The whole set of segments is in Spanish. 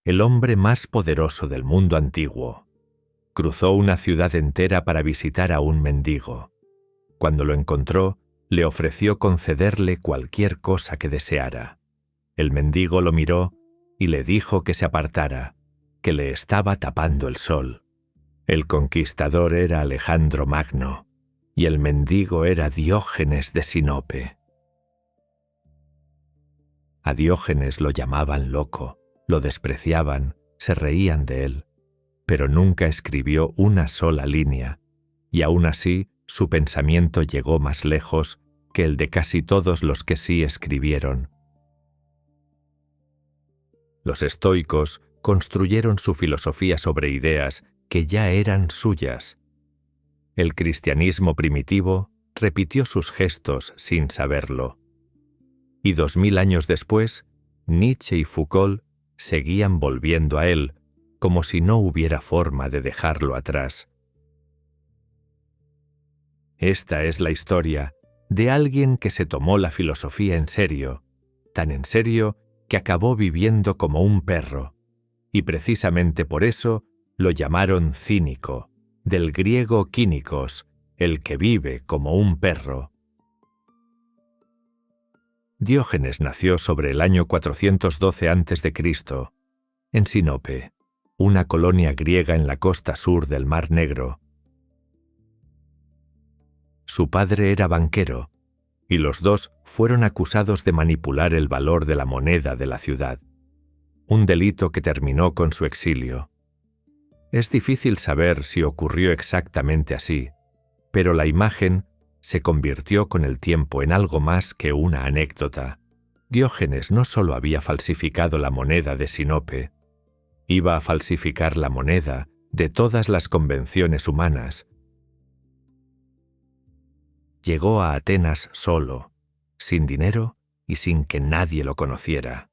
el hombre más poderoso del mundo antiguo. Cruzó una ciudad entera para visitar a un mendigo. Cuando lo encontró, le ofreció concederle cualquier cosa que deseara. El mendigo lo miró y le dijo que se apartara, que le estaba tapando el sol. El conquistador era Alejandro Magno y el mendigo era Diógenes de Sinope. A Diógenes lo llamaban loco, lo despreciaban, se reían de él, pero nunca escribió una sola línea, y aún así su pensamiento llegó más lejos que el de casi todos los que sí escribieron. Los estoicos construyeron su filosofía sobre ideas que ya eran suyas. El cristianismo primitivo repitió sus gestos sin saberlo. Y 2000 años después, Nietzsche y Foucault seguían volviendo a él, como si no hubiera forma de dejarlo atrás. Esta es la historia de alguien que se tomó la filosofía en serio, tan en serio que acabó viviendo como un perro, y precisamente por eso lo llamaron cínico, del griego kínikos, el que vive como un perro. Diógenes nació sobre el año 412 a.C., en Sinope, una colonia griega en la costa sur del Mar Negro. Su padre era banquero, y los dos fueron acusados de manipular el valor de la moneda de la ciudad, un delito que terminó con su exilio. Es difícil saber si ocurrió exactamente así, pero la imagen se convirtió con el tiempo en algo más que una anécdota. Diógenes no solo había falsificado la moneda de Sinope, iba a falsificar la moneda de todas las convenciones humanas. Llegó a Atenas solo, sin dinero y sin que nadie lo conociera.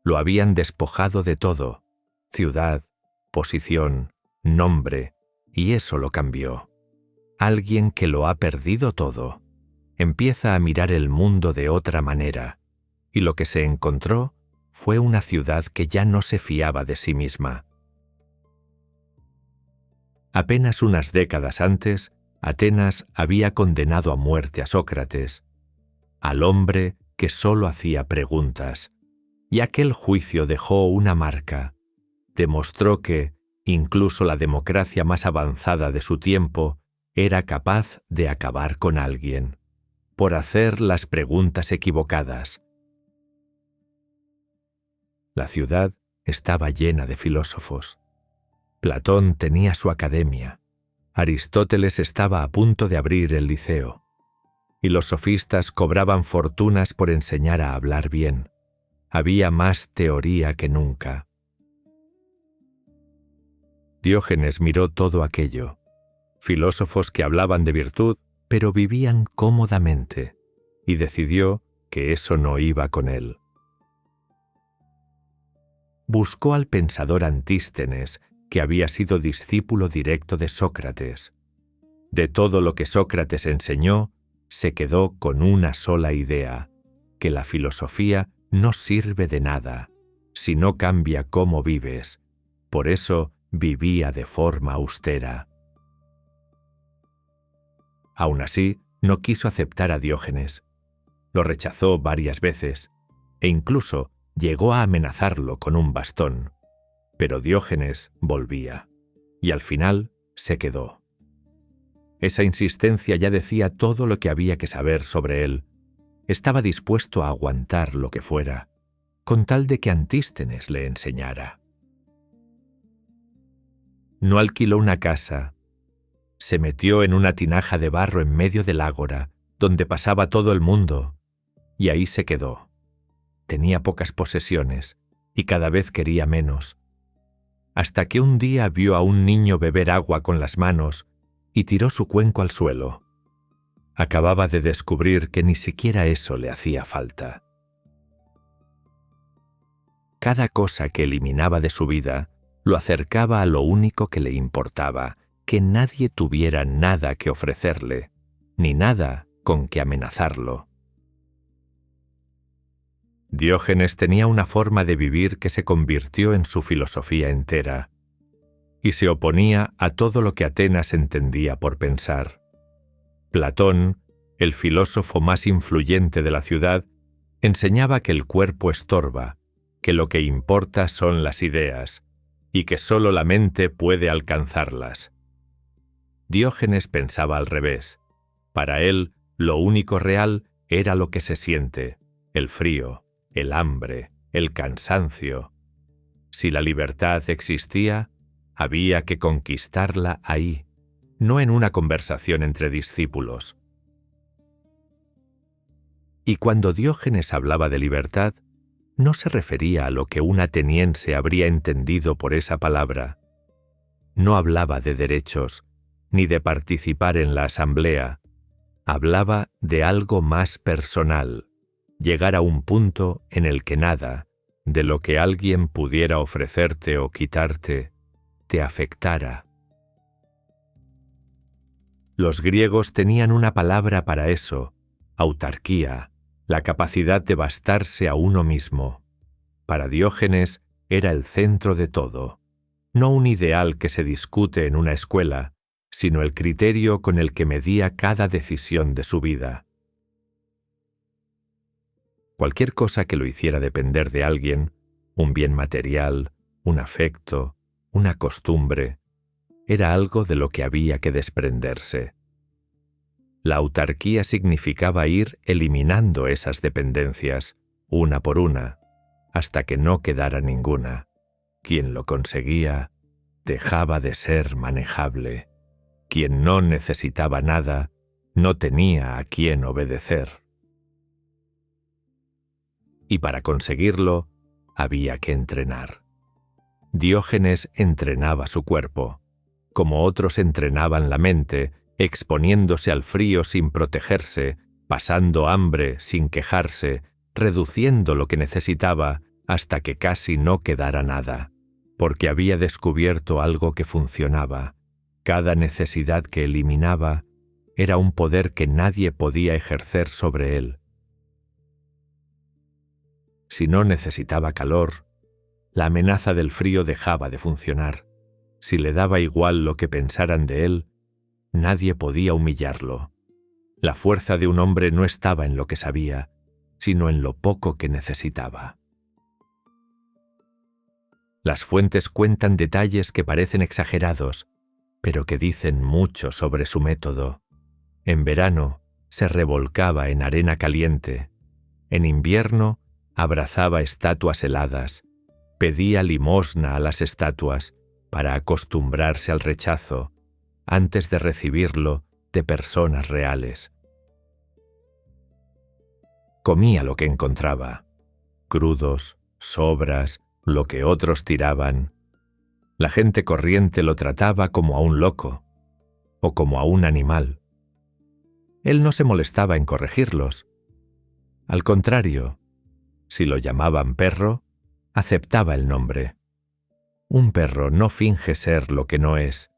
Lo habían despojado de todo, ciudad, posición, nombre, y eso lo cambió. Alguien que lo ha perdido todo, empieza a mirar el mundo de otra manera, y lo que se encontró fue una ciudad que ya no se fiaba de sí misma. Apenas unas décadas antes, Atenas había condenado a muerte a Sócrates, al hombre que solo hacía preguntas, y aquel juicio dejó una marca. Demostró que, incluso la democracia más avanzada de su tiempo, era capaz de acabar con alguien, por hacer las preguntas equivocadas. La ciudad estaba llena de filósofos. Platón tenía su academia. Aristóteles estaba a punto de abrir el liceo. Y los sofistas cobraban fortunas por enseñar a hablar bien. Había más teoría que nunca. Diógenes miró todo aquello. Filósofos que hablaban de virtud, pero vivían cómodamente, y decidió que eso no iba con él. Buscó al pensador Antístenes, que había sido discípulo directo de Sócrates. De todo lo que Sócrates enseñó, se quedó con una sola idea, que la filosofía no sirve de nada, si no cambia cómo vives. Por eso vivía de forma austera. Aún así, no quiso aceptar a Diógenes. Lo rechazó varias veces, e incluso llegó a amenazarlo con un bastón. Pero Diógenes volvía, y al final se quedó. Esa insistencia ya decía todo lo que había que saber sobre él. Estaba dispuesto a aguantar lo que fuera, con tal de que Antístenes le enseñara. No alquiló una casa. Se metió en una tinaja de barro en medio del ágora, donde pasaba todo el mundo, y ahí se quedó. Tenía pocas posesiones, y cada vez quería menos. Hasta que un día vio a un niño beber agua con las manos y tiró su cuenco al suelo. Acababa de descubrir que ni siquiera eso le hacía falta. Cada cosa que eliminaba de su vida lo acercaba a lo único que le importaba, que nadie tuviera nada que ofrecerle, ni nada con que amenazarlo. Diógenes tenía una forma de vivir que se convirtió en su filosofía entera, y se oponía a todo lo que Atenas entendía por pensar. Platón, el filósofo más influyente de la ciudad, enseñaba que el cuerpo estorba, que lo que importa son las ideas, y que sólo la mente puede alcanzarlas. Diógenes pensaba al revés. Para él, lo único real era lo que se siente, el frío, el hambre, el cansancio. Si la libertad existía, había que conquistarla ahí, no en una conversación entre discípulos. Y cuando Diógenes hablaba de libertad, no se refería a lo que un ateniense habría entendido por esa palabra. No hablaba de derechos, ni de participar en la asamblea. Hablaba de algo más personal, llegar a un punto en el que nada, de lo que alguien pudiera ofrecerte o quitarte, te afectara. Los griegos tenían una palabra para eso, autarquía, la capacidad de bastarse a uno mismo. Para Diógenes era el centro de todo, no un ideal que se discute en una escuela, sino el criterio con el que medía cada decisión de su vida. Cualquier cosa que lo hiciera depender de alguien, un bien material, un afecto, una costumbre, era algo de lo que había que desprenderse. La autarquía significaba ir eliminando esas dependencias, una por una, hasta que no quedara ninguna. Quien lo conseguía, dejaba de ser manejable. Quien no necesitaba nada, no tenía a quién obedecer. Y para conseguirlo, había que entrenar. Diógenes entrenaba su cuerpo, como otros entrenaban la mente, exponiéndose al frío sin protegerse, pasando hambre sin quejarse, reduciendo lo que necesitaba hasta que casi no quedara nada, porque había descubierto algo que funcionaba. Cada necesidad que eliminaba era un poder que nadie podía ejercer sobre él. Si no necesitaba calor, la amenaza del frío dejaba de funcionar. Si le daba igual lo que pensaran de él, nadie podía humillarlo. La fuerza de un hombre no estaba en lo que sabía, sino en lo poco que necesitaba. Las fuentes cuentan detalles que parecen exagerados, pero que dicen mucho sobre su método. En verano se revolcaba en arena caliente. En invierno abrazaba estatuas heladas. Pedía limosna a las estatuas para acostumbrarse al rechazo, antes de recibirlo de personas reales. Comía lo que encontraba, crudos, sobras, lo que otros tiraban. La gente corriente lo trataba como a un loco, o como a un animal. Él no se molestaba en corregirlos. Al contrario, si lo llamaban perro, aceptaba el nombre. Un perro no finge ser lo que no es.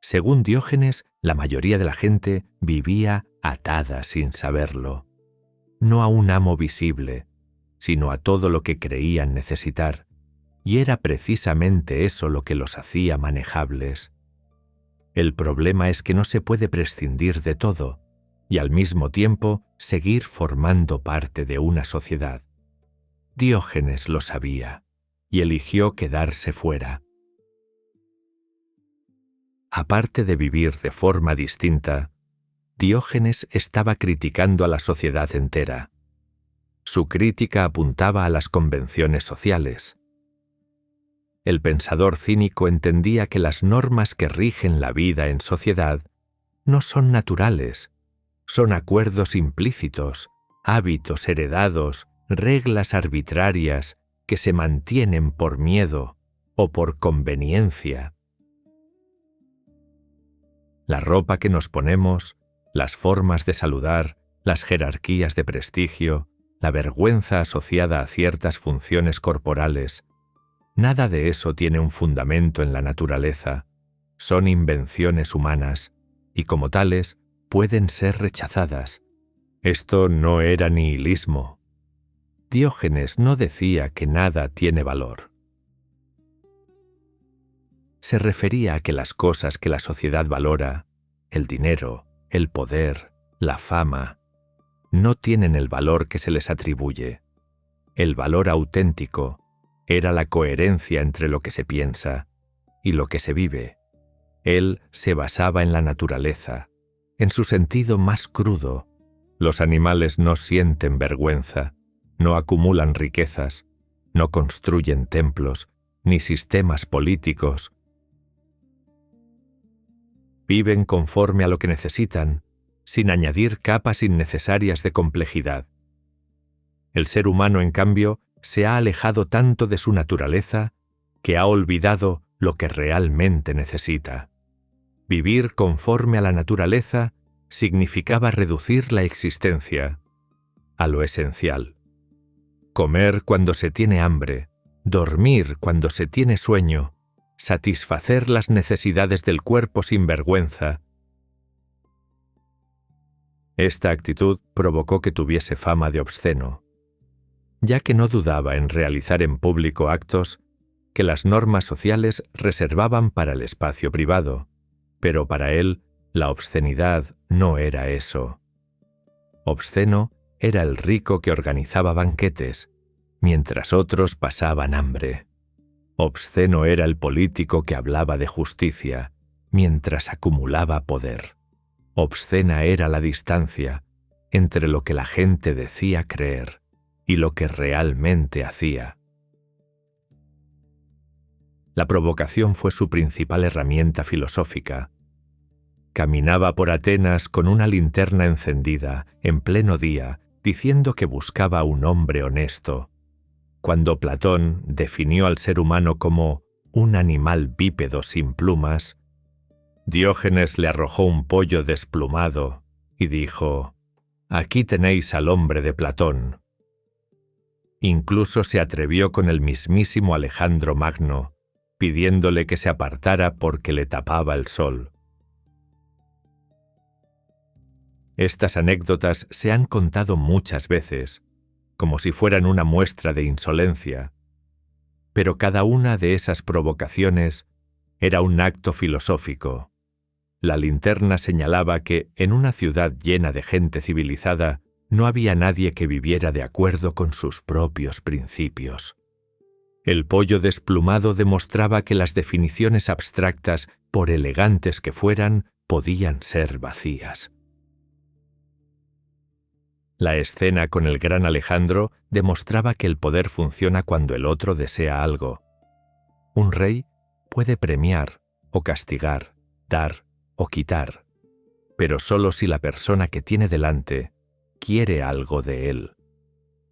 Según Diógenes, la mayoría de la gente vivía atada sin saberlo, no a un amo visible, sino a todo lo que creían necesitar, y era precisamente eso lo que los hacía manejables. El problema es que no se puede prescindir de todo, y al mismo tiempo seguir formando parte de una sociedad. Diógenes lo sabía, y eligió quedarse fuera. Aparte de vivir de forma distinta, Diógenes estaba criticando a la sociedad entera. Su crítica apuntaba a las convenciones sociales. El pensador cínico entendía que las normas que rigen la vida en sociedad no son naturales, son acuerdos implícitos, hábitos heredados, reglas arbitrarias que se mantienen por miedo o por conveniencia. La ropa que nos ponemos, las formas de saludar, las jerarquías de prestigio, la vergüenza asociada a ciertas funciones corporales, nada de eso tiene un fundamento en la naturaleza. Son invenciones humanas y como tales pueden ser rechazadas, Esto no era nihilismo. Diógenes no decía que nada tiene valor. Se refería a que las cosas que la sociedad valora, el dinero, el poder, la fama, no tienen el valor que se les atribuye. El valor auténtico era la coherencia entre lo que se piensa y lo que se vive. Él se basaba en la naturaleza, en su sentido más crudo. Los animales no sienten vergüenza, no acumulan riquezas, no construyen templos, ni sistemas políticos. Viven conforme a lo que necesitan, sin añadir capas innecesarias de complejidad. El ser humano, en cambio, se ha alejado tanto de su naturaleza que ha olvidado lo que realmente necesita. Vivir conforme a la naturaleza significaba reducir la existencia a lo esencial. Comer cuando se tiene hambre, dormir cuando se tiene sueño, satisfacer las necesidades del cuerpo sin vergüenza. Esta actitud provocó que tuviese fama de obsceno, ya que no dudaba en realizar en público actos que las normas sociales reservaban para el espacio privado, pero para él la obscenidad no era eso. Obsceno era el rico que organizaba banquetes, mientras otros pasaban hambre. Obsceno era el político que hablaba de justicia, mientras acumulaba poder. Obscena era la distancia entre lo que la gente decía creer y lo que realmente hacía. La provocación fue su principal herramienta filosófica. Caminaba por Atenas con una linterna encendida, en pleno día, diciendo que buscaba a un hombre honesto. Cuando Platón definió al ser humano como un animal bípedo sin plumas, Diógenes le arrojó un pollo desplumado y dijo: «Aquí tenéis al hombre de Platón». Incluso se atrevió con el mismísimo Alejandro Magno, pidiéndole que se apartara porque le tapaba el sol. Estas anécdotas se han contado muchas veces, como si fueran una muestra de insolencia, pero cada una de esas provocaciones era un acto filosófico. La linterna señalaba que, en una ciudad llena de gente civilizada, no había nadie que viviera de acuerdo con sus propios principios. El pollo desplumado demostraba que las definiciones abstractas, por elegantes que fueran, podían ser vacías. La escena con el gran Alejandro demostraba que el poder funciona cuando el otro desea algo. Un rey puede premiar o castigar, dar o quitar, pero solo si la persona que tiene delante quiere algo de él.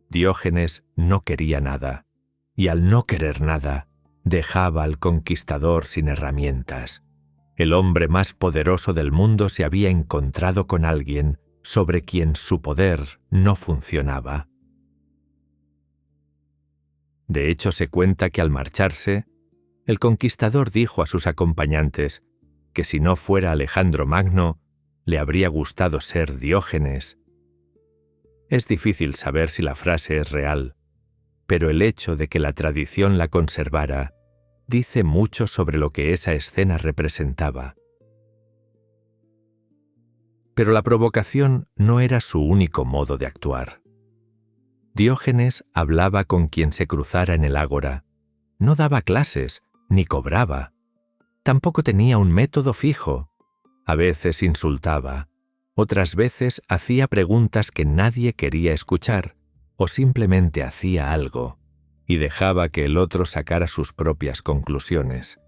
Diógenes no quería nada, y al no querer nada, dejaba al conquistador sin herramientas. El hombre más poderoso del mundo se había encontrado con alguien sobre quien su poder no funcionaba. De hecho, se cuenta que al marcharse, el conquistador dijo a sus acompañantes que si no fuera Alejandro Magno, le habría gustado ser Diógenes. Es difícil saber si la frase es real, pero el hecho de que la tradición la conservara dice mucho sobre lo que esa escena representaba. Pero la provocación no era su único modo de actuar. Diógenes hablaba con quien se cruzara en el ágora. No daba clases, ni cobraba. Tampoco tenía un método fijo. A veces insultaba, otras veces hacía preguntas que nadie quería escuchar, o simplemente hacía algo, y dejaba que el otro sacara sus propias conclusiones.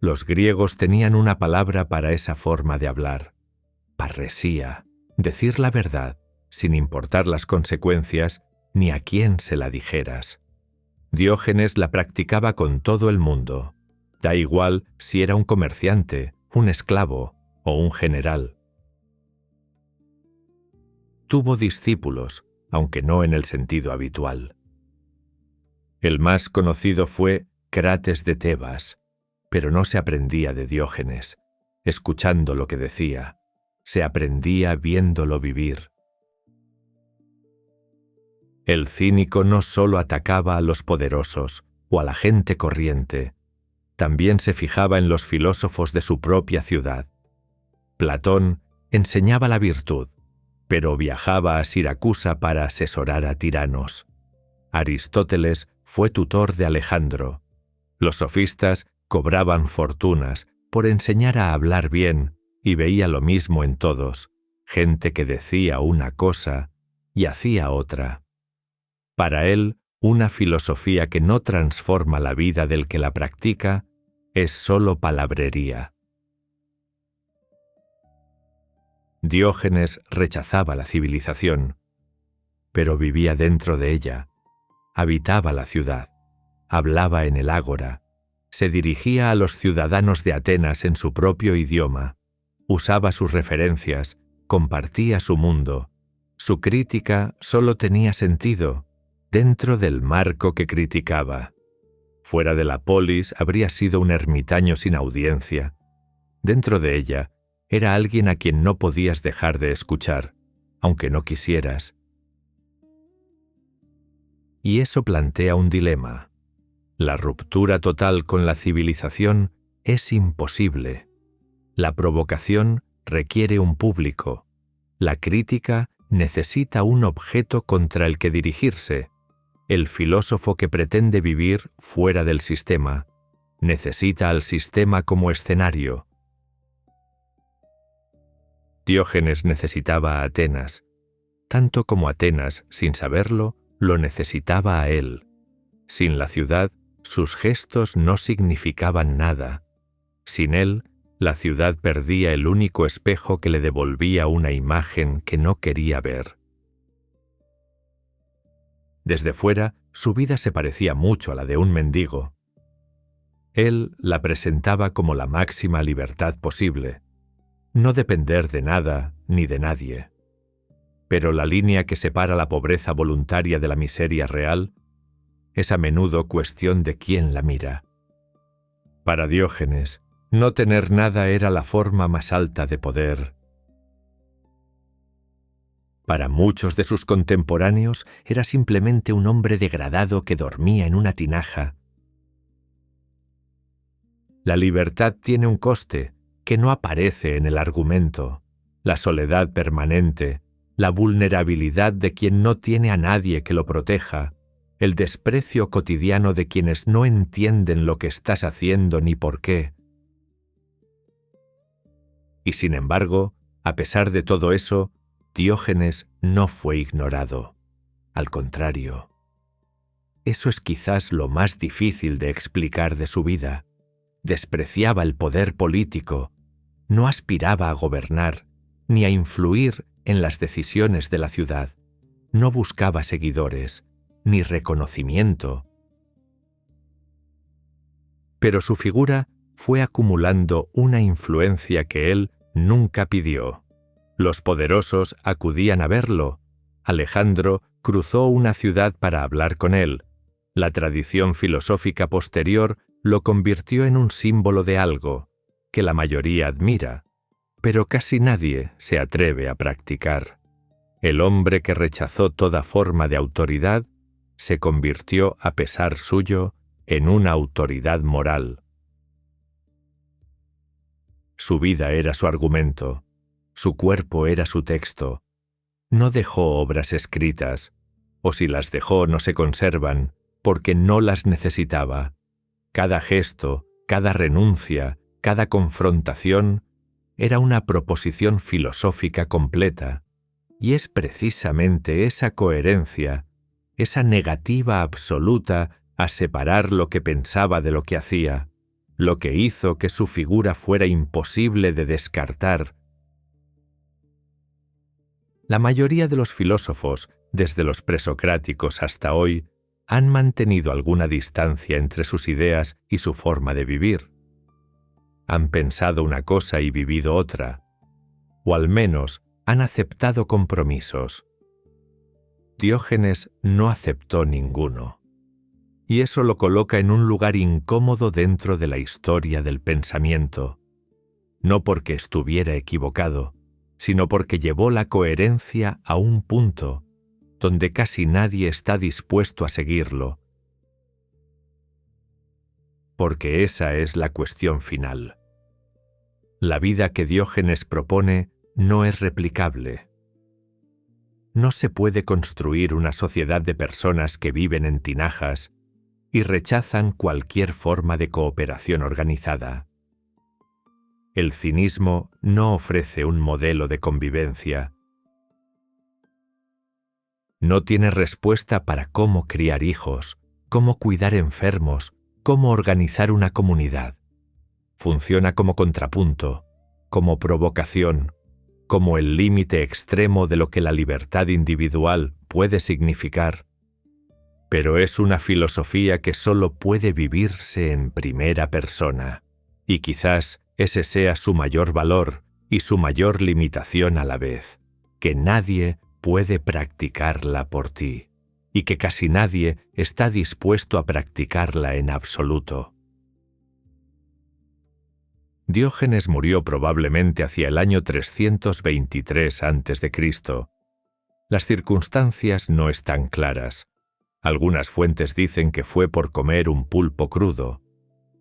Los griegos tenían una palabra para esa forma de hablar: parresía, decir la verdad, sin importar las consecuencias ni a quién se la dijeras. Diógenes la practicaba con todo el mundo. Da igual si era un comerciante, un esclavo o un general. Tuvo discípulos, aunque no en el sentido habitual. El más conocido fue Crates de Tebas, pero no se aprendía de Diógenes, escuchando lo que decía, se aprendía viéndolo vivir. El cínico no solo atacaba a los poderosos o a la gente corriente, también se fijaba en los filósofos de su propia ciudad. Platón enseñaba la virtud, pero viajaba a Siracusa para asesorar a tiranos. Aristóteles fue tutor de Alejandro. Los sofistas cobraban fortunas por enseñar a hablar bien y veía lo mismo en todos, gente que decía una cosa y hacía otra. Para él, una filosofía que no transforma la vida del que la practica es solo palabrería. Diógenes rechazaba la civilización, pero vivía dentro de ella, habitaba la ciudad, hablaba en el ágora, se dirigía a los ciudadanos de Atenas en su propio idioma, usaba sus referencias, compartía su mundo. Su crítica solo tenía sentido dentro del marco que criticaba. Fuera de la polis habría sido un ermitaño sin audiencia. Dentro de ella era alguien a quien no podías dejar de escuchar, aunque no quisieras. Y eso plantea un dilema. La ruptura total con la civilización es imposible. La provocación requiere un público. La crítica necesita un objeto contra el que dirigirse. El filósofo que pretende vivir fuera del sistema necesita al sistema como escenario. Diógenes necesitaba a Atenas, tanto como Atenas, sin saberlo, lo necesitaba a él. Sin la ciudad, sus gestos no significaban nada. Sin él, la ciudad perdía el único espejo que le devolvía una imagen que no quería ver. Desde fuera, su vida se parecía mucho a la de un mendigo. Él la presentaba como la máxima libertad posible, no depender de nada ni de nadie. Pero la línea que separa la pobreza voluntaria de la miseria real es a menudo cuestión de quién la mira. Para Diógenes, no tener nada era la forma más alta de poder. Para muchos de sus contemporáneos era simplemente un hombre degradado que dormía en una tinaja. La libertad tiene un coste que no aparece en el argumento: la soledad permanente, la vulnerabilidad de quien no tiene a nadie que lo proteja, el desprecio cotidiano de quienes no entienden lo que estás haciendo ni por qué. Y sin embargo, a pesar de todo eso, Diógenes no fue ignorado. Al contrario. Eso es quizás lo más difícil de explicar de su vida. Despreciaba el poder político, no aspiraba a gobernar, ni a influir en las decisiones de la ciudad. No buscaba seguidores, ni reconocimiento. Pero su figura fue acumulando una influencia que él nunca pidió. Los poderosos acudían a verlo. Alejandro cruzó una ciudad para hablar con él. La tradición filosófica posterior lo convirtió en un símbolo de algo que la mayoría admira, pero casi nadie se atreve a practicar. El hombre que rechazó toda forma de autoridad se convirtió, a pesar suyo, en una autoridad moral. Su vida era su argumento, su cuerpo era su texto. No dejó obras escritas, o si las dejó no se conservan, porque no las necesitaba. Cada gesto, cada renuncia, cada confrontación era una proposición filosófica completa, y es precisamente esa coherencia, esa negativa absoluta a separar lo que pensaba de lo que hacía, lo que hizo que su figura fuera imposible de descartar. La mayoría de los filósofos, desde los presocráticos hasta hoy, han mantenido alguna distancia entre sus ideas y su forma de vivir. Han pensado una cosa y vivido otra, o al menos han aceptado compromisos. Diógenes no aceptó ninguno, y eso lo coloca en un lugar incómodo dentro de la historia del pensamiento, no porque estuviera equivocado, sino porque llevó la coherencia a un punto donde casi nadie está dispuesto a seguirlo. Porque esa es la cuestión final. La vida que Diógenes propone no es replicable. No se puede construir una sociedad de personas que viven en tinajas y rechazan cualquier forma de cooperación organizada. El cinismo no ofrece un modelo de convivencia. No tiene respuesta para cómo criar hijos, cómo cuidar enfermos, cómo organizar una comunidad. Funciona como contrapunto, como provocación, como el límite extremo de lo que la libertad individual puede significar. Pero es una filosofía que solo puede vivirse en primera persona, y quizás ese sea su mayor valor y su mayor limitación a la vez, que nadie puede practicarla por ti, y que casi nadie está dispuesto a practicarla en absoluto. Diógenes murió probablemente hacia el año 323 a.C. Las circunstancias no están claras. Algunas fuentes dicen que fue por comer un pulpo crudo,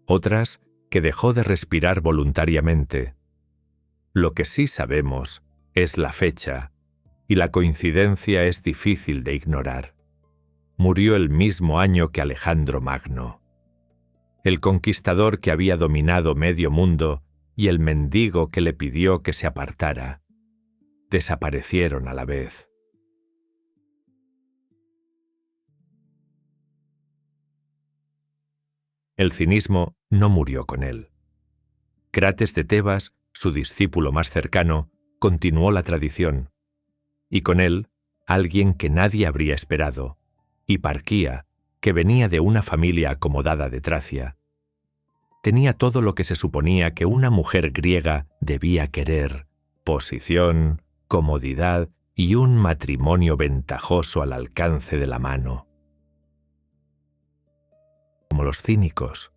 otras que dejó de respirar voluntariamente. Lo que sí sabemos es la fecha, y la coincidencia es difícil de ignorar. Murió el mismo año que Alejandro Magno. El conquistador que había dominado medio mundo y el mendigo que le pidió que se apartara, desaparecieron a la vez. El cinismo no murió con él. Crates de Tebas, su discípulo más cercano, continuó la tradición, y con él, alguien que nadie habría esperado, Hiparquía, que venía de una familia acomodada de Tracia. Tenía todo lo que se suponía que una mujer griega debía querer: posición, comodidad y un matrimonio ventajoso al alcance de la mano. Como los cínicos.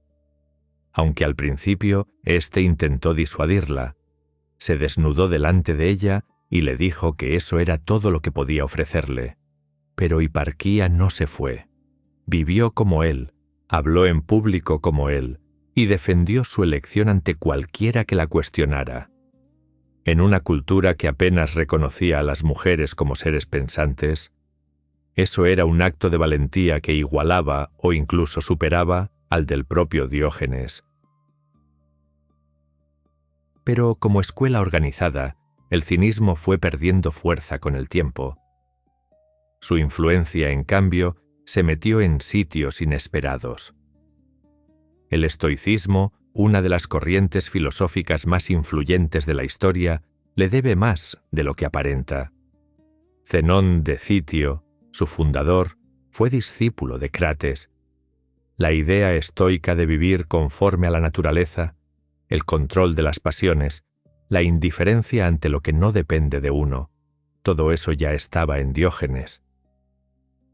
Aunque al principio éste intentó disuadirla, se desnudó delante de ella y le dijo que eso era todo lo que podía ofrecerle. Pero Hiparquía no se fue. Vivió como él, habló en público como él, y defendió su elección ante cualquiera que la cuestionara. En una cultura que apenas reconocía a las mujeres como seres pensantes, eso era un acto de valentía que igualaba o incluso superaba al del propio Diógenes. Pero como escuela organizada, el cinismo fue perdiendo fuerza con el tiempo. Su influencia, en cambio, se metió en sitios inesperados. El estoicismo, una de las corrientes filosóficas más influyentes de la historia, le debe más de lo que aparenta. Zenón de Citio, su fundador, fue discípulo de Crates. La idea estoica de vivir conforme a la naturaleza, el control de las pasiones, la indiferencia ante lo que no depende de uno, todo eso ya estaba en Diógenes.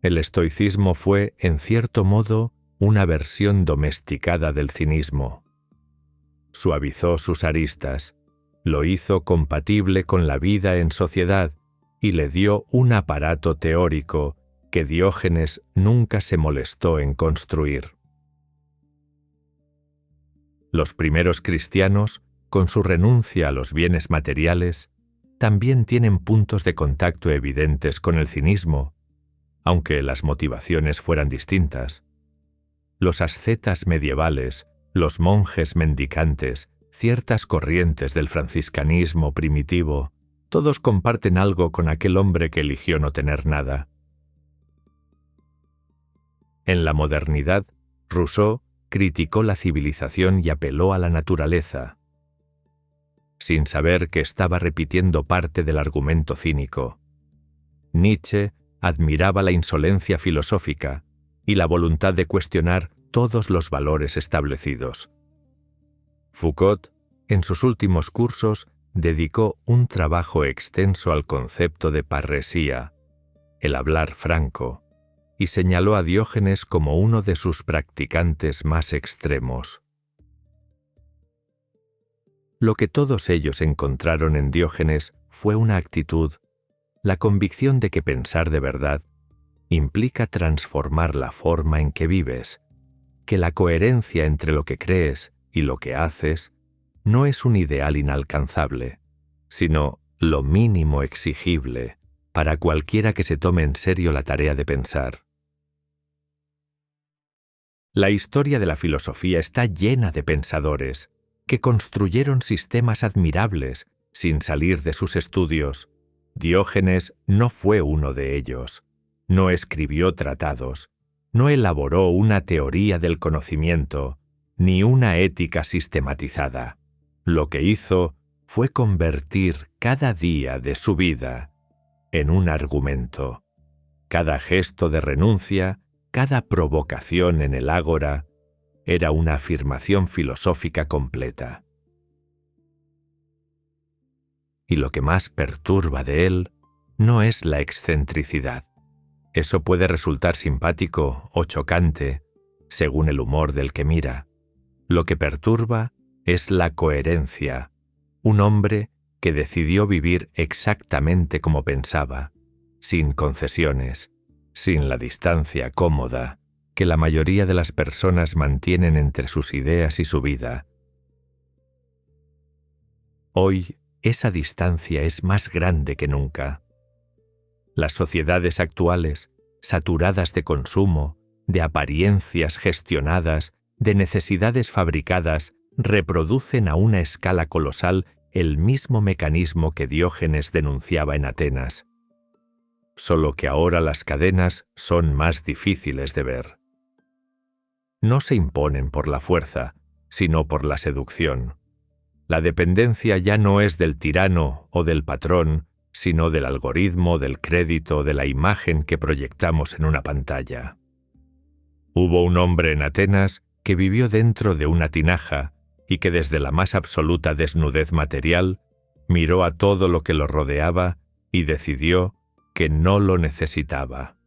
El estoicismo fue, en cierto modo, una versión domesticada del cinismo. Suavizó sus aristas, lo hizo compatible con la vida en sociedad y le dio un aparato teórico que Diógenes nunca se molestó en construir. Los primeros cristianos, con su renuncia a los bienes materiales, también tienen puntos de contacto evidentes con el cinismo, aunque las motivaciones fueran distintas. Los ascetas medievales, los monjes mendicantes, ciertas corrientes del franciscanismo primitivo, todos comparten algo con aquel hombre que eligió no tener nada. En la modernidad, Rousseau criticó la civilización y apeló a la naturaleza, sin saber que estaba repitiendo parte del argumento cínico. Nietzsche admiraba la insolencia filosófica y la voluntad de cuestionar todos los valores establecidos. Foucault, en sus últimos cursos, dedicó un trabajo extenso al concepto de parresía, el hablar franco, y señaló a Diógenes como uno de sus practicantes más extremos. Lo que todos ellos encontraron en Diógenes fue una actitud, la convicción de que pensar de verdad implica transformar la forma en que vives, que la coherencia entre lo que crees y lo que haces no es un ideal inalcanzable, sino lo mínimo exigible para cualquiera que se tome en serio la tarea de pensar. La historia de la filosofía está llena de pensadores que construyeron sistemas admirables sin salir de sus estudios. Diógenes no fue uno de ellos. No escribió tratados, no elaboró una teoría del conocimiento, ni una ética sistematizada. Lo que hizo fue convertir cada día de su vida en un argumento. Cada gesto de renuncia, cada provocación en el ágora, era una afirmación filosófica completa. Y lo que más perturba de él no es la excentricidad. Eso puede resultar simpático o chocante, según el humor del que mira. Lo que perturba es la coherencia, un hombre que decidió vivir exactamente como pensaba, sin concesiones, sin la distancia cómoda que la mayoría de las personas mantienen entre sus ideas y su vida. Hoy, esa distancia es más grande que nunca. Las sociedades actuales, saturadas de consumo, de apariencias gestionadas, de necesidades fabricadas, reproducen a una escala colosal el mismo mecanismo que Diógenes denunciaba en Atenas. Solo que ahora las cadenas son más difíciles de ver. No se imponen por la fuerza, sino por la seducción. La dependencia ya no es del tirano o del patrón, sino del algoritmo, del crédito, de la imagen que proyectamos en una pantalla. Hubo un hombre en Atenas que vivió dentro de una tinaja y que desde la más absoluta desnudez material miró a todo lo que lo rodeaba y decidió que no lo necesitaba.